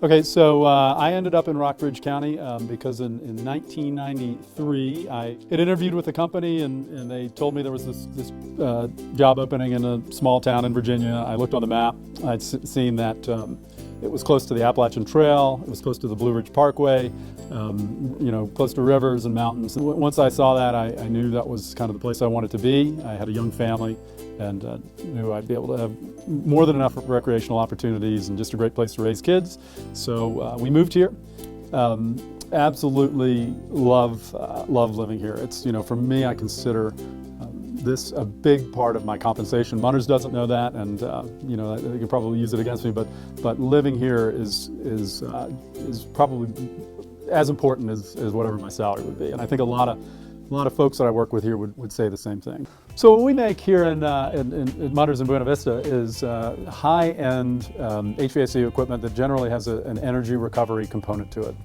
Okay, so I ended up in Rockbridge County because in 1993 I had interviewed with the company and they told me there was this job opening in a small town in Virginia. I looked on the map. I'd seen that it was close to the Appalachian Trail. It was close to the Blue Ridge Parkway, close to rivers and mountains. And once I saw that, I knew that was kind of the place I wanted to be. I had a young family and knew I'd be able to have more than enough recreational opportunities and just a great place to raise kids. So we moved here. Absolutely love living here. It's, for me, I consider this a big part of my compensation. Munters doesn't know that, and they could probably use it against me. But living here is probably as important as whatever my salary would be. And I think a lot of folks that I work with here would say the same thing. So what we make here in Munters in Buena Vista is high-end HVAC equipment that generally has an energy recovery component to it.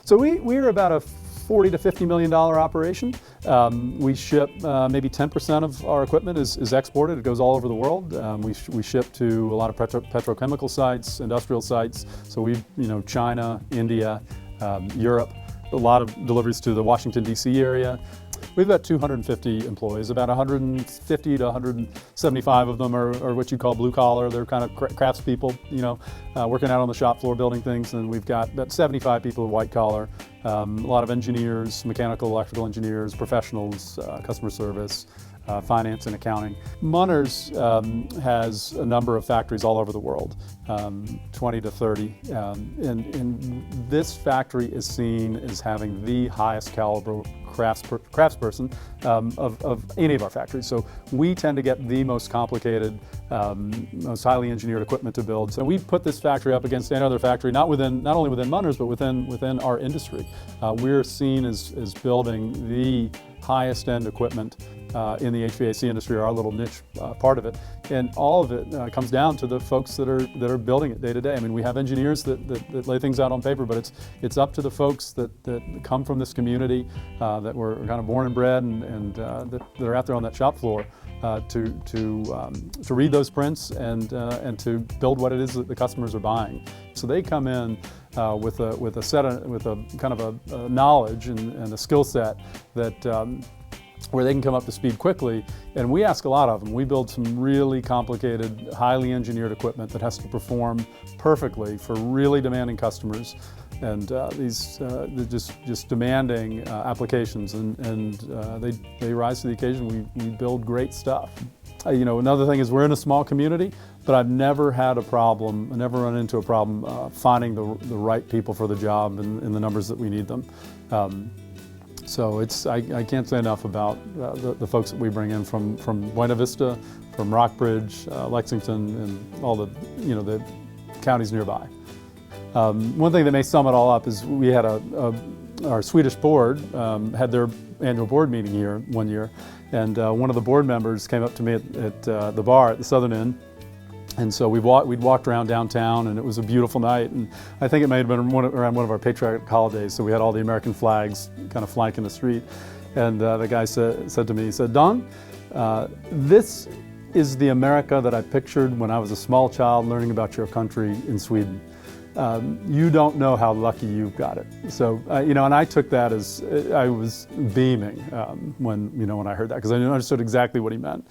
So we're about a $40 to $50 million operation. We ship maybe 10% of our equipment is exported. It goes all over the world. We ship to a lot of petrochemical sites, industrial sites. So China, India, Europe, a lot of deliveries to the Washington, D.C. area. We've got 250 employees. About 150 to 175 of them are what you call blue collar. They're kind of craftspeople, working out on the shop floor building things. And we've got about 75 people of white collar, a lot of engineers, mechanical, electrical engineers, professionals, customer service, finance and accounting. Munters has a number of factories all over the world, 20 to 30. And this factory is seen as having the highest caliber craftsperson of any of our factories. So we tend to get the most complicated, most highly engineered equipment to build. So we put this factory up against any other factory, not only within Munters, but within our industry. We're seen as building the highest end equipment in the HVAC industry, our little niche part of it. And all of it comes down to the folks that are building it day to day. I mean, we have engineers that lay things out on paper, but it's up to the folks that come from this community, that were kind of born and bred and that are out there on that shop floor to read those prints and to build what it is that the customers are buying. So they come in with a kind of a knowledge and a skill set that where they can come up to speed quickly, and we ask a lot of them. We build some really complicated, highly engineered equipment that has to perform perfectly for really demanding customers, and they're just demanding applications, and they rise to the occasion. We build great stuff. Another thing is we're in a small community, but I've never had a problem, I never run into a problem finding the right people for the job in the numbers that we need them. So I can't say enough about the folks that we bring in from Buena Vista, from Rockbridge, Lexington, and all the counties nearby. One thing that may sum it all up is we had our Swedish board had their annual board meeting here one year, and one of the board members came up to me at the bar at the Southern Inn. And so we'd walked around downtown, and it was a beautiful night. And I think it may have been around one of our patriotic holidays, so we had all the American flags kind of flanking the street. And the guy said to me, he said, "Don, this is the America that I pictured when I was a small child learning about your country in Sweden. You don't know how lucky you've got it." So, and I took that as I was beaming when I heard that, because I understood exactly what he meant.